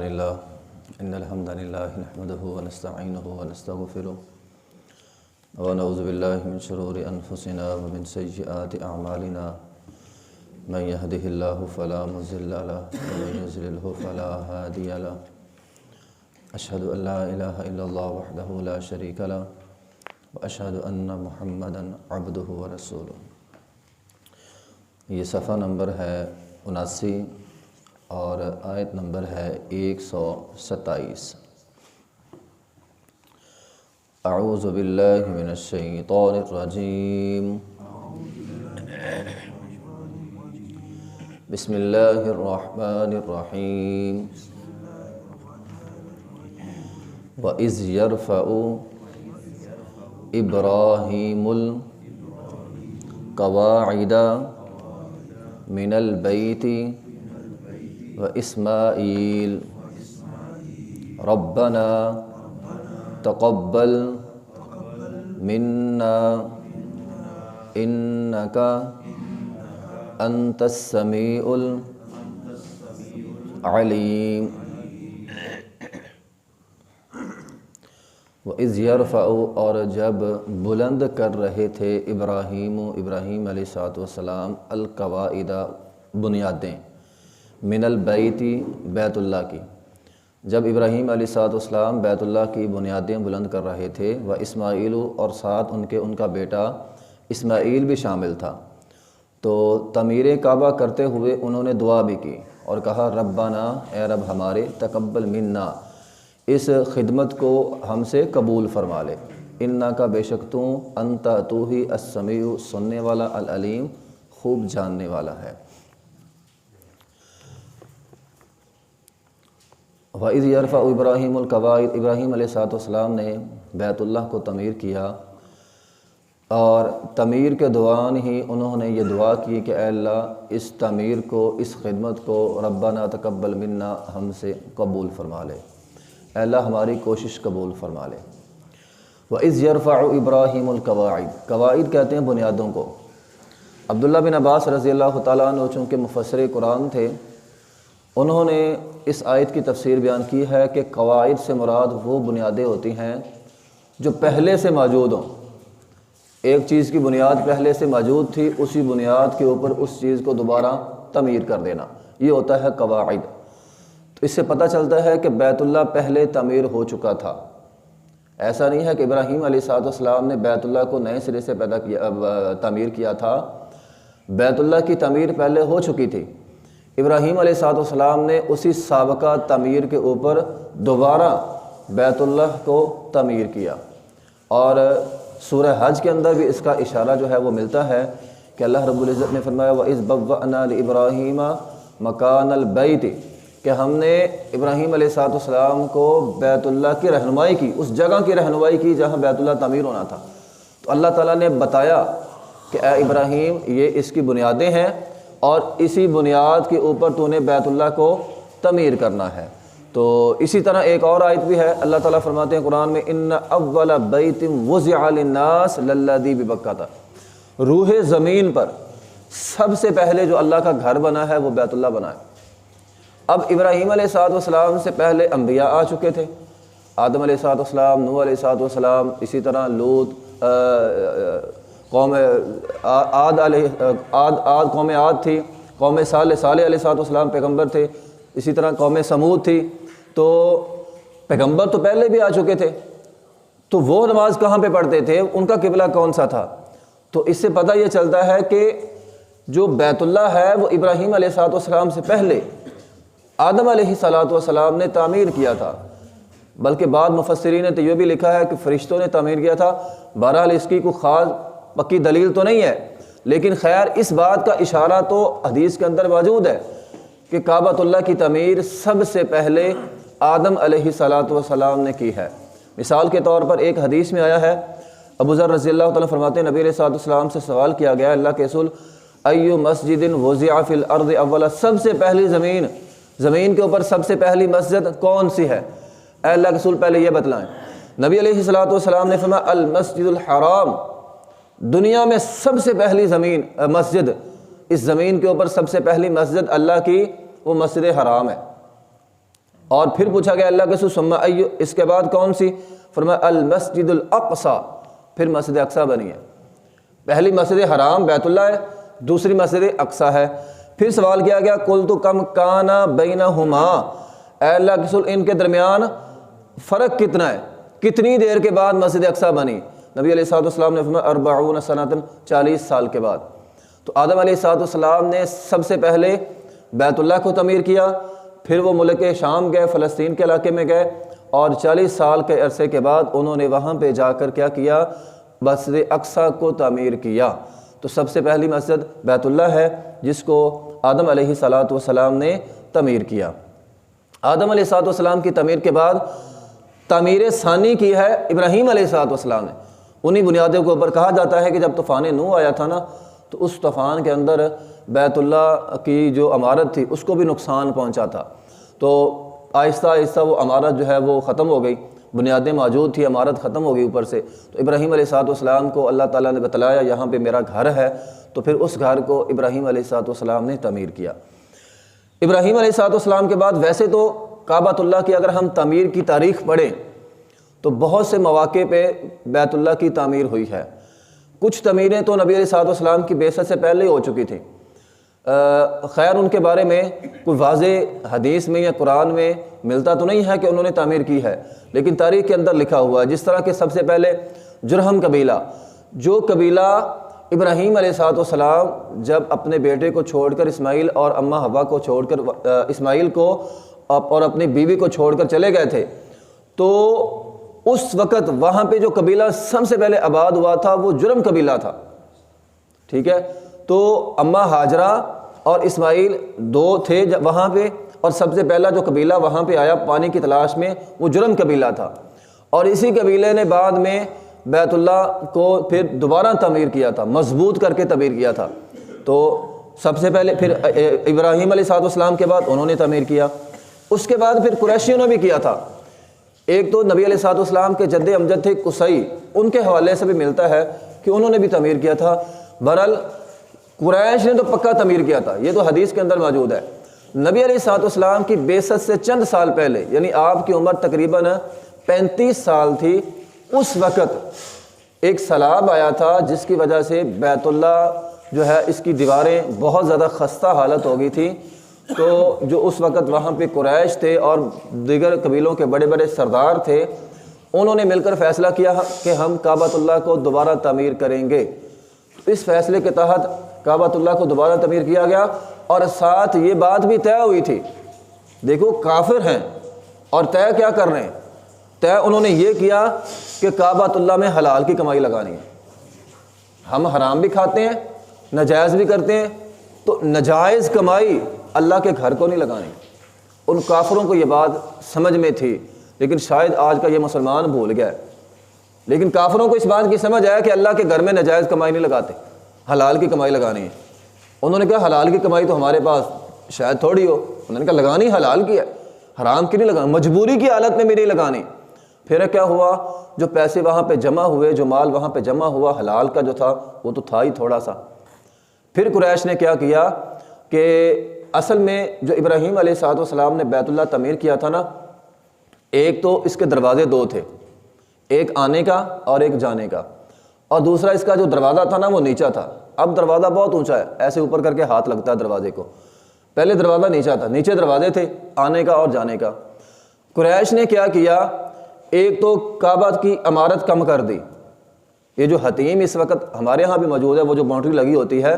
لله إن الحمد لله نحمده ونستعينه ونستغفره ونعوذ بالله من شرور أنفسنا ومن سيئات أعمالنا من يهده الله فلا مضل له ومن يضلل فلا هادي له أشهد أن لا إله إلا الله وحده لا شريك له وأشهد أن محمدا عبده ورسوله۔ یہ صفحہ نمبر ہے 79 اور آیت نمبر ہے 127۔ اعوذ باللہ من الشیطان الرجیم، بسم اللہ الرحمن الرحیم۔ وَإِذْ يَرْفَعُ إِبْرَاهِيمُ الْقَوَاعِدَ من البيت وإسماعيل ربنا تقبل منا إنك أنت السميع العليم۔ وَإِذْ يَرْفَعُ، اور جب بلند کر رہے تھے ابراہیم علیہ السلام القواعد بنیادیں من البیت بیت اللہ کی، جب ابراہیم علیہ السلام بیت اللہ کی بنیادیں بلند کر رہے تھے، و اسماعیل، اور ساتھ ان کا بیٹا اسماعیل بھی شامل تھا، تو تعمیر کعبہ کرتے ہوئے انہوں نے دعا بھی کی اور کہا ربنا، اے رب ہمارے، تقبل منا، اس خدمت کو ہم سے قبول فرما لے، انکا بے شک تو، انت تو ہی، السمیع سننے والا، العلیم خوب جاننے والا ہے۔ وَإِذْ يَرْفَعُ إِبْرَاهِيمُ الْقَوَاعِدَ، ابراہیم علیہ السلام نے بیت اللہ کو تعمیر کیا، اور تعمیر کے دوران ہی انہوں نے یہ دعا کی کہ اے اللہ اس تعمیر کو، اس خدمت کو، ربنا تقبل منا، ہم سے قبول فرما لے، اے اللہ ہماری کوشش قبول فرما لے۔ وَإِذْ يَرْفَعُ إِبْرَاهِيمُ الْقَوَاعِدَ، قواعد کہتے ہیں بنیادوں کو۔ عبداللہ بن عباس رضی اللہ تعالیٰ عنہ چونکہ مفسر قرآن تھے، انہوں نے اس آیت کی تفسیر بیان کی ہے کہ قواعد سے مراد وہ بنیادیں ہوتی ہیں جو پہلے سے موجود ہوں۔ ایک چیز کی بنیاد پہلے سے موجود تھی، اسی بنیاد کے اوپر اس چیز کو دوبارہ تعمیر کر دینا، یہ ہوتا ہے قواعد۔ تو اس سے پتہ چلتا ہے کہ بیت اللہ پہلے تعمیر ہو چکا تھا، ایسا نہیں ہے کہ ابراہیم علیہ السلام نے بیت اللہ کو نئے سرے سے تعمیر کیا تھا، بیت اللہ کی تعمیر پہلے ہو چکی تھی، ابراہیم علیہ السلام نے اسی سابقہ تعمیر کے اوپر دوبارہ بیت اللہ کو تعمیر کیا۔ اور سورہ حج کے اندر بھی اس کا اشارہ جو ہے وہ ملتا ہے کہ اللہ رب العزت نے فرمایا وَإِذْ بَوَّأْنَا لِإِبْرَاهِيمَ مَكَانَ الْبَيْتِ، کہ ہم نے ابراہیم علیہ السلام کو بیت اللہ کی رہنمائی کی، اس جگہ کی رہنمائی کی جہاں بیت اللہ تعمیر ہونا تھا۔ تو اللہ تعالیٰ نے بتایا کہ اے ابراہیم یہ اس کی بنیادیں ہیں، اور اسی بنیاد کے اوپر تو نے بیت اللہ کو تعمیر کرنا ہے۔ تو اسی طرح ایک اور آیت بھی ہے، اللہ تعالیٰ فرماتے ہیں قرآن میں ان اول بیت وضع للناس للذی ببکۃ، روح زمین پر سب سے پہلے جو اللہ کا گھر بنا ہے وہ بیت اللہ بنا ہے۔ اب ابراہیم علیہ السلام سے پہلے انبیاء آ چکے تھے، آدم علیہ السلام، نوح علیہ السلام، اسی طرح لوط، قوم عاد قوم عاد تھی، قوم صالح علیہ السلام پیغمبر تھے، اسی طرح قوم سمود تھی۔ تو پیغمبر تو پہلے بھی آ چکے تھے، تو وہ نماز کہاں پہ پڑھتے تھے، ان کا قبلہ کون سا تھا؟ تو اس سے پتہ یہ چلتا ہے کہ جو بیت اللہ ہے وہ ابراہیم علیہ السلام سے پہلے آدم علیہ السلام نے تعمیر کیا تھا، بلکہ بعض مفسرین نے تو یہ بھی لکھا ہے کہ فرشتوں نے تعمیر کیا تھا۔ بہرحال اس کی کوئی خاص پکی دلیل تو نہیں ہے، لیکن خیر اس بات کا اشارہ تو حدیث کے اندر موجود ہے کہ کعبۃ اللہ کی تعمیر سب سے پہلے آدم علیہ السلام نے کی ہے۔ مثال کے طور پر ایک حدیث میں آیا ہے، ابو ذر رضی اللہ تعالیٰ فرماتے ہیں نبی علیہ السلام سے سوال کیا گیا اللہ کے رسول ایو مسجد وضع فی الارض اولا، سب سے پہلی زمین کے اوپر سب سے پہلی مسجد کون سی ہے؟ اے اللہ کے رسول پہلے یہ بتلائیں۔ نبی علیہ السلام نے فرمایا المسجد الحرام، دنیا میں سب سے پہلی مسجد، اس زمین کے اوپر سب سے پہلی مسجد اللہ کی وہ مسجد حرام ہے۔ اور پھر پوچھا گیا اللہ کے ثم ایو، اس کے بعد کون سی؟ فرمایا المسجد الاقصی، پھر مسجد اقصی بنی ہے۔ پہلی مسجد حرام بیت اللہ ہے، دوسری مسجد اقصی ہے۔ پھر سوال کیا گیا قلت کم کان بینہما، اے اللہ کے رسول ان کے درمیان فرق کتنا ہے، کتنی دیر کے بعد مسجد اقصی بنی؟ نبی علیہ الصلوۃ والسلام نے فرمایا 40 سنۃ، 40 سال کے بعد۔ تو آدم علیہ الصلوۃ والسلام نے سب سے پہلے بیت اللہ کو تعمیر کیا، پھر وہ ملک شام گئے، فلسطین کے علاقے میں گئے، اور 40 سال کے عرصے کے بعد انہوں نے وہاں پہ جا کر کیا کیا؟ مسجد اقصی کو تعمیر کیا۔ تو سب سے پہلی مسجد بیت اللہ ہے جس کو آدم علیہ الصلوۃ والسلام نے تعمیر کیا۔ آدم علیہ الصلوۃ والسلام کی تعمیر کے بعد تعمیر ثانی کی ہے ابراہیم علیہ الصلوۃ والسلام نے۔ انہی بنیادوں کے اوپر کہا جاتا ہے کہ جب طوفان نوح آیا تھا نا، تو اس طوفان کے اندر بیت اللہ کی جو عمارت تھی اس کو بھی نقصان پہنچا تھا، تو آہستہ آہستہ وہ عمارت جو ہے وہ ختم ہو گئی، بنیادیں موجود تھی، عمارت ختم ہو گئی اوپر سے۔ تو ابراہیم علیہ الصلوۃ والسلام کو اللہ تعالیٰ نے بتلایا یہاں پہ میرا گھر ہے، تو پھر اس گھر کو ابراہیم علیہ الصلوۃ والسلام نے تعمیر کیا۔ ابراہیم علیہ الصلوۃ والسلام کے بعد ویسے تو کعبۃ اللہ کی اگر ہم تعمیر کی تاریخ پڑھیں تو بہت سے مواقع پہ بیت اللہ کی تعمیر ہوئی ہے۔ کچھ تعمیریں تو نبی علیہ الصلوۃ والسلام کی بعثت سے پہلے ہی ہو چکی تھیں، خیر ان کے بارے میں کوئی واضح حدیث میں یا قرآن میں ملتا تو نہیں ہے کہ انہوں نے تعمیر کی ہے، لیکن تاریخ کے اندر لکھا ہوا ہے۔ جس طرح کہ سب سے پہلے جرہم قبیلہ، جو قبیلہ ابراہیم علیہ الصلوۃ والسلام جب اپنے بیٹے کو چھوڑ کر اسماعیل اور اماں حوا کو چھوڑ کر اسماعیل کو اور اپنی بیوی کو چھوڑ کر چلے گئے تھے، تو اس وقت وہاں پہ جو قبیلہ سب سے پہلے آباد ہوا تھا وہ جرم قبیلہ تھا، ٹھیک ہے۔ تو اماں ہاجرہ اور اسماعیل دو تھے وہاں پہ، اور سب سے پہلا جو قبیلہ وہاں پہ آیا پانی کی تلاش میں وہ جرم قبیلہ تھا، اور اسی قبیلے نے بعد میں بیت اللہ کو پھر دوبارہ تعمیر کیا تھا، مضبوط کر کے تعمیر کیا تھا۔ تو سب سے پہلے پھر ابراہیم علیہ الصلوۃ والسلام کے بعد انہوں نے تعمیر کیا، اس کے بعد پھر قریشیوں نے بھی کیا تھا۔ ایک تو نبی علیہ الصلوۃ والسلام کے جد امجد تھے قصی، ان کے حوالے سے بھی ملتا ہے کہ انہوں نے بھی تعمیر کیا تھا۔ بہرحال قریش نے تو پکا تعمیر کیا تھا، یہ تو حدیث کے اندر موجود ہے۔ نبی علیہ الصلوۃ والسلام کی بعثت سے چند سال پہلے، یعنی آپ کی عمر تقریباً 35 سال تھی، اس وقت ایک سیلاب آیا تھا جس کی وجہ سے بیت اللہ جو ہے اس کی دیواریں بہت زیادہ خستہ حالت ہو گئی تھی۔ تو جو اس وقت وہاں پہ قریش تھے اور دیگر قبیلوں کے بڑے بڑے سردار تھے، انہوں نے مل کر فیصلہ کیا کہ ہم کعبۃ اللہ کو دوبارہ تعمیر کریں گے۔ اس فیصلے کے تحت کعبۃ اللہ کو دوبارہ تعمیر کیا گیا، اور ساتھ یہ بات بھی طے ہوئی تھی، دیکھو کافر ہیں اور طے کیا کر رہے ہیں، طے انہوں نے یہ کیا کہ کعبۃ اللہ میں حلال کی کمائی لگانی ہے۔ ہم حرام بھی کھاتے ہیں، ناجائز بھی کرتے ہیں، تو ناجائز کمائی اللہ کے گھر کو نہیں لگانی۔ ان کافروں کو یہ بات سمجھ میں تھی، لیکن شاید آج کا یہ مسلمان بھول گیا ہے، لیکن کافروں کو اس بات کی سمجھ آیا کہ اللہ کے گھر میں ناجائز کمائی نہیں لگاتے، حلال کی کمائی لگانی ہے۔ انہوں نے کہا حلال کی کمائی تو ہمارے پاس شاید تھوڑی ہو، انہوں نے کہا لگانی حلال کی ہے، حرام کی نہیں لگانی، مجبوری کی حالت میں میری لگانی۔ پھر کیا ہوا، جو پیسے وہاں پہ جمع ہوئے، جو مال وہاں پہ جمع ہوا حلال کا جو تھا وہ تو تھا ہی تھوڑا سا۔ پھر قریش نے کیا کیا کہ اصل میں جو ابراہیم علیہ الصلوۃ والسلام نے بیت اللہ تعمیر کیا تھا نا، ایک تو اس کے دروازے دو تھے، ایک آنے کا اور ایک جانے کا، اور دوسرا اس کا جو دروازہ تھا نا وہ نیچا تھا۔ اب دروازہ بہت اونچا ہے، ایسے اوپر کر کے ہاتھ لگتا ہے دروازے کو، پہلے دروازہ نیچا تھا، نیچے دروازے تھے آنے کا اور جانے کا۔ قریش نے کیا کیا، ایک تو کعبہ کی عمارت کم کر دی۔ یہ جو حتیم اس وقت ہمارے ہاں بھی موجود ہے، وہ جو باؤنڈری لگی ہوتی ہے،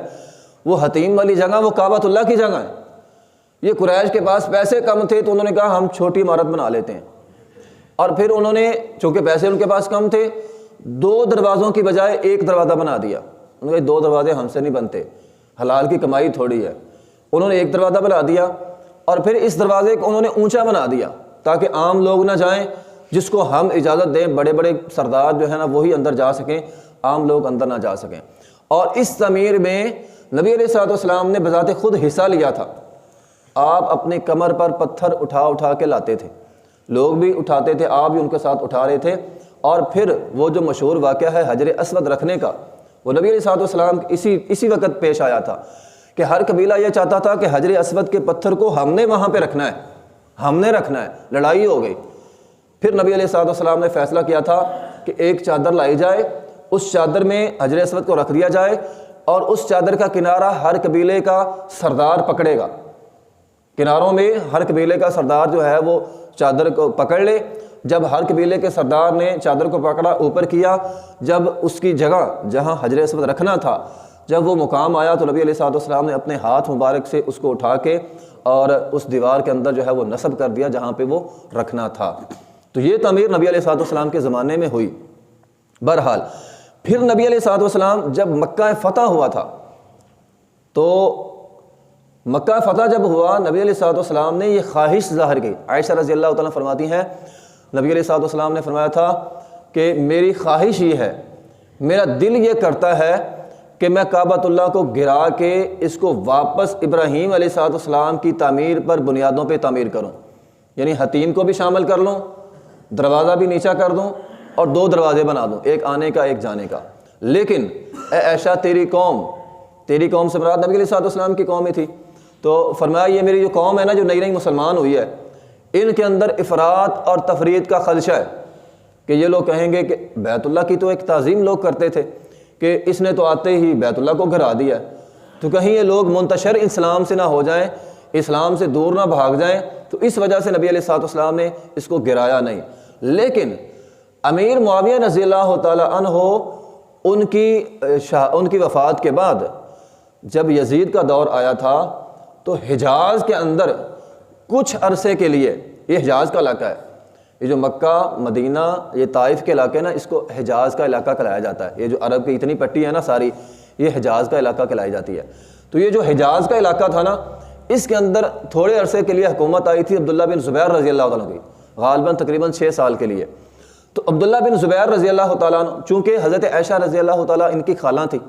وہ حتیم والی جگہ وہ کعبۃ اللہ کی جگہ ہے۔ یہ قریش کے پاس پیسے کم تھے تو انہوں نے کہا ہم چھوٹی عمارت بنا لیتے ہیں، اور پھر انہوں نے چونکہ پیسے ان کے پاس کم تھے، 2 دروازوں کی بجائے 1 دروازہ بنا دیا۔ انہوں نے 2 دروازے ہم سے نہیں بنتے، حلال کی کمائی تھوڑی ہے۔ انہوں نے 1 دروازہ بنا دیا، اور پھر اس دروازے کو انہوں نے اونچا بنا دیا تاکہ عام لوگ نہ جائیں، جس کو ہم اجازت دیں، بڑے بڑے سردار جو ہے نا وہی اندر جا سکیں، عام لوگ اندر نہ جا سکیں۔ اور اس تعمیر میں نبی علیہ الصلوۃ والسلام نے بذات خود حصہ لیا تھا۔ آپ اپنی کمر پر پتھر اٹھا کے لاتے تھے، لوگ بھی اٹھاتے تھے، آپ بھی ان کے ساتھ اٹھا رہے تھے۔ اور پھر وہ جو مشہور واقعہ ہے حجر اسود رکھنے کا، وہ نبی علیہ الصلوۃ والسلام اسی وقت پیش آیا تھا کہ ہر قبیلہ یہ چاہتا تھا کہ حجر اسود کے پتھر کو ہم نے وہاں پہ رکھنا ہے، ہم نے رکھنا ہے، لڑائی ہو گئی۔ پھر نبی علیہ الصلوۃ والسلام نے فیصلہ کیا تھا کہ ایک چادر لائی جائے، اس چادر میں حجر اسود کو رکھ دیا جائے اور اس چادر کا کنارہ ہر قبیلے کا سردار پکڑے گا، کناروں میں ہر قبیلے کا سردار جو ہے وہ چادر کو پکڑ لے۔ جب ہر قبیلے کے سردار نے چادر کو پکڑا، اوپر کیا، جب اس کی جگہ جہاں حجر اسود رکھنا تھا جب وہ مقام آیا تو نبی علیہ الصلوۃ والسلام نے اپنے ہاتھ مبارک سے اس کو اٹھا کے اور اس دیوار کے اندر جو ہے وہ نصب کر دیا جہاں پہ وہ رکھنا تھا۔ تو یہ تعمیر نبی علیہ الصلوۃ والسلام کے زمانے میں ہوئی۔ بہرحال پھر نبی علیہ الصلوۃ والسلام جب مکہ فتح ہوا تھا تو مکہ فتح جب ہوا، نبی علیہ الصلوۃ والسلام نے یہ خواہش ظاہر کی۔ عائشہ رضی اللہ تعالیٰ فرماتی ہیں نبی علیہ الصلوۃ والسلام نے فرمایا تھا کہ میری خواہش یہ ہے، میرا دل یہ کرتا ہے کہ میں کعبۃ اللہ کو گرا کے اس کو واپس ابراہیم علیہ الصلوۃ والسلام کی تعمیر پر بنیادوں پہ تعمیر کروں، یعنی حتیم کو بھی شامل کر لوں، دروازہ بھی نیچا کر دوں اور 2 دروازے بنا دوں، ایک آنے کا ایک جانے کا۔ لیکن اے عائشہ تیری قوم سے مراد نبی علیہ الصلوۃ والسلام کی قوم ہی تھی، تو فرمایا یہ میری جو قوم ہے نا جو نئی نئی مسلمان ہوئی ہے، ان کے اندر افراط اور تفریط کا خدشہ ہے کہ یہ لوگ کہیں گے کہ بیت اللہ کی تو ایک تعظیم لوگ کرتے تھے کہ اس نے تو آتے ہی بیت اللہ کو گرا دیا ہے، تو کہیں یہ لوگ منتشر اسلام سے نہ ہو جائیں، اسلام سے دور نہ بھاگ جائیں، تو اس وجہ سے نبی علیہ الصلوۃ والسلام نے اس کو گرایا نہیں۔ لیکن امیر معاویہ رضی اللہ تعالیٰ عنہ ان کی وفات کے بعد جب یزید کا دور آیا تھا تو حجاز کے اندر کچھ عرصے کے لیے، یہ حجاز کا علاقہ ہے، یہ جو مکہ مدینہ یہ طائف کے علاقے نا، اس کو حجاز کا علاقہ کہلایا جاتا ہے۔ یہ جو عرب کی اتنی پٹی ہے نا ساری، یہ حجاز کا علاقہ کہلائی جاتی ہے۔ تو یہ جو حجاز کا علاقہ تھا نا، اس کے اندر تھوڑے عرصے کے لیے حکومت آئی تھی عبداللہ بن زبیر رضی اللہ تعالیٰ کی، غالباً تقریباً 6 سال کے لیے۔ تو عبداللہ بن زبیر رضی اللہ تعالیٰ عنہ، چونکہ حضرت عائشہ رضی اللہ تعالیٰ ان کی خالہ تھی،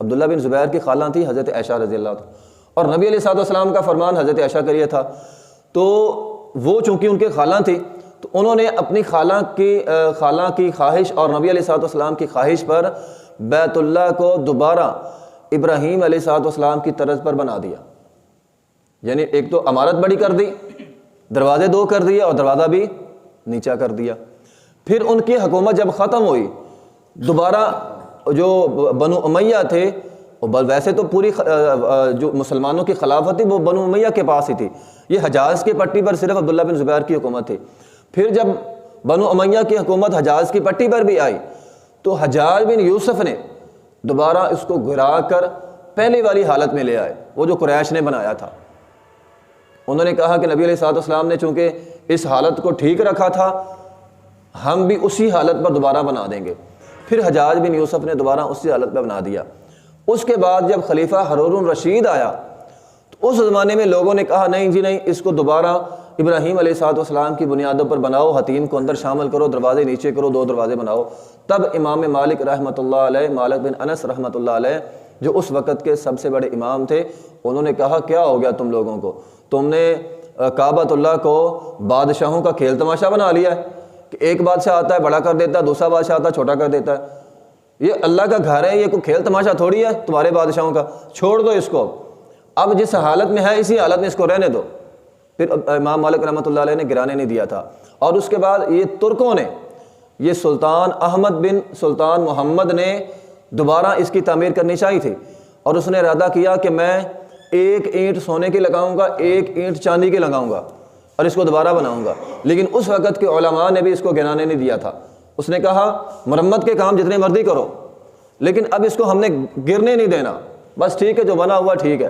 عبداللہ بن زبیر کی خالہ تھی حضرت عائشہ رضی اللہ تعالیٰ، اور نبی علیہ الصلوۃ والسلام کا فرمان حضرت عائشہ کے لیے تھا، تو وہ چونکہ ان کے خالہ تھی تو انہوں نے اپنی خالہ کی خواہش اور نبی علیہ الصلوۃ والسلام کی خواہش پر بیت اللہ کو دوبارہ ابراہیم علیہ الصلوۃ والسلام کی طرز پر بنا دیا، یعنی ایک تو عمارت بڑی کر دی، دروازے 2 کر دیے اور دروازہ بھی نیچا کر دیا۔ پھر ان کی حکومت جب ختم ہوئی، دوبارہ جو بنو امیہ تھے، ویسے تو پوری جو مسلمانوں کی خلافت تھی وہ بنو امیہ کے پاس ہی تھی، یہ حجاز کی پٹی پر صرف عبداللہ بن زبیر کی حکومت تھی۔ پھر جب بنو امیہ کی حکومت حجاز کی پٹی پر بھی آئی تو حجاج بن یوسف نے دوبارہ اس کو گرا کر پہلی والی حالت میں لے آئے، وہ جو قریش نے بنایا تھا۔ انہوں نے کہا کہ نبی علیہ الصلوۃ والسلام نے چونکہ اس حالت کو ٹھیک رکھا تھا، ہم بھی اسی حالت پر دوبارہ بنا دیں گے۔ پھر حجاج بن یوسف نے دوبارہ اسی حالت پہ بنا دیا۔ اس کے بعد جب خلیفہ ہارون الرشید آیا تو اس زمانے میں لوگوں نے کہا نہیں جی نہیں، اس کو دوبارہ ابراہیم علیہ الصلوۃ والسلام کی بنیادوں پر بناؤ، حتیم کو اندر شامل کرو، دروازے نیچے کرو، 2 دروازے بناؤ۔ تب امام مالک رحمۃ اللہ علیہ، مالک بن انس رحمۃ اللہ علیہ، جو اس وقت کے سب سے بڑے امام تھے، انہوں نے کہا کیا ہو گیا تم لوگوں کو، تم نے کعبۃ اللہ کو بادشاہوں کا کھیل تماشا بنا لیا ہے کہ ایک بادشاہ آتا ہے بڑا کر دیتا ہے، دوسرا بادشاہ آتا ہے چھوٹا کر دیتا ہے۔ یہ اللہ کا گھر ہے، یہ کوئی کھیل تماشا تھوڑی ہے تمہارے بادشاہوں کا، چھوڑ دو اس کو، اب جس حالت میں ہے اسی حالت میں اس کو رہنے دو۔ پھر امام مالک رحمۃ اللہ علیہ نے گرانے نہیں دیا تھا۔ اور اس کے بعد یہ ترکوں نے، یہ سلطان احمد بن سلطان محمد نے دوبارہ اس کی تعمیر کرنی چاہی تھی، اور اس نے ارادہ کیا کہ میں 1 اینٹ سونے کی لگاؤں گا، 1 اینٹ چاندی کی لگاؤں گا اور اس کو دوبارہ بناؤں گا۔ لیکن اس وقت کے علماء نے بھی اس کو گرانے نہیں دیا تھا۔ اس نے کہا مرمت کے کام جتنے مرضی کرو، لیکن اب اس کو ہم نے گرنے نہیں دینا، بس ٹھیک ہے جو بنا ہوا ٹھیک ہے۔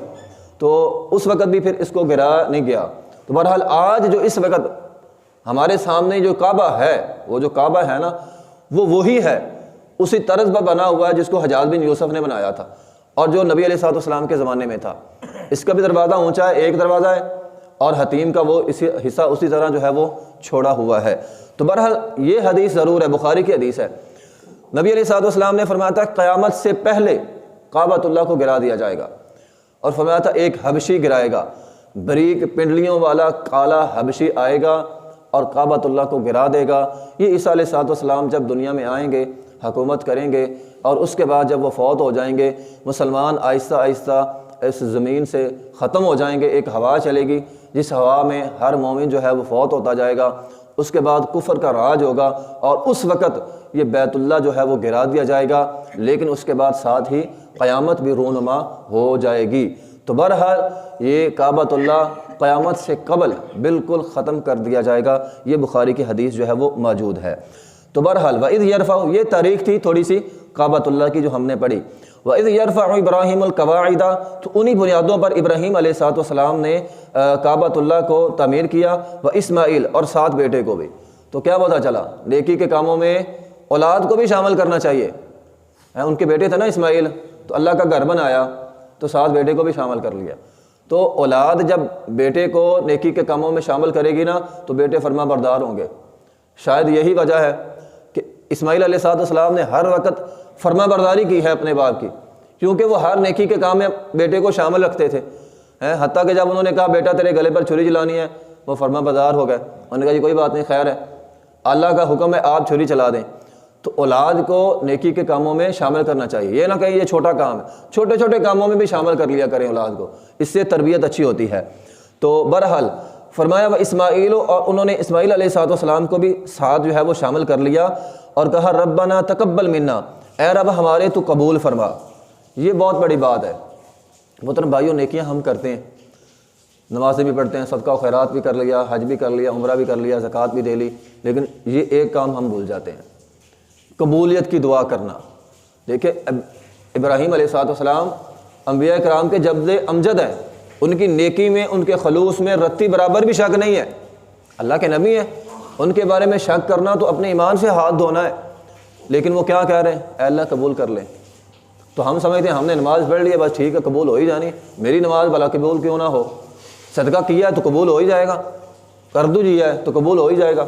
تو اس وقت بھی پھر اس کو گرا نہیں گیا۔ تو بہرحال آج جو اس وقت ہمارے سامنے جو کعبہ ہے، وہ جو کعبہ ہے نا، وہ وہی ہے، اسی طرز پر بنا ہوا ہے جس کو حجاج بن یوسف نے بنایا تھا اور جو نبی علیہ الصلوۃ والسلام کے زمانے میں تھا۔ اس کا بھی دروازہ اونچا ہے، 1 دروازہ ہے، اور حتیم کا وہ حصہ اسی طرح جو ہے وہ چھوڑا ہوا ہے۔ تو بہرحال یہ حدیث ضرور ہے، بخاری کی حدیث ہے، نبی علیہ الصلوۃ والسلام نے فرمایا تھا قیامت سے پہلے کعبۃ اللہ کو گرا دیا جائے گا، اور فرمایا تھا ایک حبشی گرائے گا، بریک پنڈلیوں والا کالا حبشی آئے گا اور کعبۃ اللہ کو گرا دے گا۔ یہ عیسیٰ علیہ الصلوۃ والسلام جب دنیا میں آئیں گے، حکومت کریں گے، اور اس کے بعد جب وہ فوت ہو جائیں گے، مسلمان آہستہ آہستہ اس زمین سے ختم ہو جائیں گے، ایک ہوا چلے گی جس ہوا میں ہر مومن جو ہے وہ فوت ہوتا جائے گا، اس کے بعد کفر کا راج ہوگا اور اس وقت یہ بیت اللہ جو ہے وہ گرا دیا جائے گا، لیکن اس کے بعد ساتھ ہی قیامت بھی رونما ہو جائے گی۔ تو بہرحال یہ کعبۃ اللہ قیامت سے قبل بالکل ختم کر دیا جائے گا، یہ بخاری کی حدیث جو ہے وہ موجود ہے۔ تو بہرحال وَإِذْ يَرْفَعُ، یہ تاریخ تھی تھوڑی سی کعبۃ اللہ کی جو ہم نے پڑھی۔ وَإِذْ يَرْفَعُ إِبْرَاهِيمُ الْقَوَاعِدَ، تو انہی بنیادوں پر ابراہیم علیہ السلام نے کعبۃ اللہ کو تعمیر کیا، وإسماعیل، اور 7 بیٹے کو بھی۔ تو کیا پتہ چلا، نیکی کے کاموں میں اولاد کو بھی شامل کرنا چاہیے۔ ان کے بیٹے تھے نا اسماعیل، تو اللہ کا گھر بنایا تو 7 بیٹے کو بھی شامل کر لیا۔ تو اولاد جب بیٹے کو نیکی کے کاموں میں شامل کرے گی نا تو بیٹے فرما بردار ہوں گے۔ شاید یہی وجہ ہے کہ اسماعیل علیہ السلام نے ہر وقت فرما برداری کی ہے اپنے باپ کی، کیونکہ وہ ہر نیکی کے کام میں بیٹے کو شامل رکھتے تھے، حتیٰ کہ جب انہوں نے کہا بیٹا تیرے گلے پر چھری چلانی ہے، وہ فرما بردار ہو گئے۔ انہوں نے کہا جی کوئی بات نہیں، خیر ہے، اللہ کا حکم ہے آپ چھری چلا دیں۔ تو اولاد کو نیکی کے کاموں میں شامل کرنا چاہیے، یہ نہ کہیں یہ چھوٹا کام ہے، چھوٹے چھوٹے کاموں میں بھی شامل کر لیا کریں اولاد کو، اس سے تربیت اچھی ہوتی ہے۔ تو بہرحال فرمایا وہ اسماعیل، اور انہوں نے اسماعیل علیہ السلام کو بھی ساتھ جو ہے وہ شامل کر لیا، اور کہا ربنا تقبل منا، اے رب ہمارے تو قبول فرما۔ یہ بہت بڑی بات ہے محترم بھائیوں، نیکیاں ہم کرتے ہیں، نمازیں بھی پڑھتے ہیں، صدقہ و خیرات بھی کر لیا، حج بھی کر لیا، عمرہ بھی کر لیا، زکوٰۃ بھی دے لی، لیکن یہ ایک کام ہم بھول جاتے ہیں، قبولیت کی دعا کرنا۔ دیکھیں ابراہیم علیہ السلام انبیاء کرام کے جد امجد ہیں، ان کی نیکی میں، ان کے خلوص میں رتی برابر بھی شک نہیں ہے، اللہ کے نبی ہیں، ان کے بارے میں شک کرنا تو اپنے ایمان سے ہاتھ دھونا ہے، لیکن وہ کیا کہہ رہے ہیں، اے اللہ قبول کر لیں۔ تو ہم سمجھتے ہیں ہم نے نماز پڑھ لی ہے بس ٹھیک ہے، قبول ہو ہی جانی، میری نماز بھلا قبول کیوں نہ ہو، صدقہ کیا ہے تو قبول ہو ہی جائے گا، قرض دیا ہے تو قبول ہو ہی جائے گا۔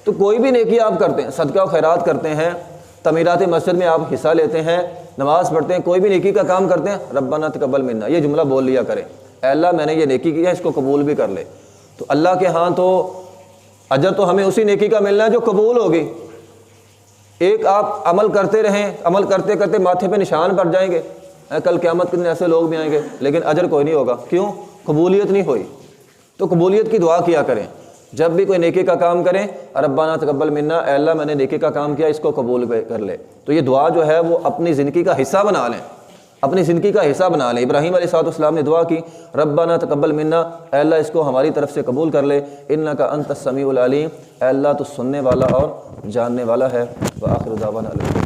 تو کوئی بھی نیکی آپ کرتے ہیں، صدقہ و خیرات کرتے ہیں، تعمیرات مسجد میں آپ حصہ لیتے ہیں، نماز پڑھتے ہیں، کوئی بھی نیکی کا کام کرتے ہیں، ربنا تقبل منا، یہ جملہ بول لیا کریں، اے اللہ میں نے یہ نیکی کی ہے، اس کو قبول بھی کر لے۔ تو اللہ کے ہاں تو اجر تو ہمیں اسی نیکی کا ملنا ہے جو قبول ہوگی۔ ایک آپ عمل کرتے رہیں، عمل کرتے کرتے ماتھے پہ نشان پڑ جائیں گے، کل قیامت کے دن ایسے لوگ بھی آئیں گے، لیکن اجر کوئی نہیں ہوگا، کیوں؟ قبولیت نہیں ہوئی۔ تو قبولیت کی دعا کیا کریں، جب بھی کوئی نیکی کا کام کریں، ربنا تقبل منا، اے اللہ میں نے نیکی کا کام کیا، اس کو قبول کر لے۔ تو یہ دعا جو ہے وہ اپنی زندگی کا حصہ بنا لیں، اپنی زندگی کا حصہ بنا لیں۔ ابراہیم علیہ السلام نے دعا کی، ربنا تقبل منا، اے اللہ اس کو ہماری طرف سے قبول کر لے، انک انت السمیع العلیم، اے اللہ تو سننے والا اور جاننے والا ہے۔ وآخر دعوانا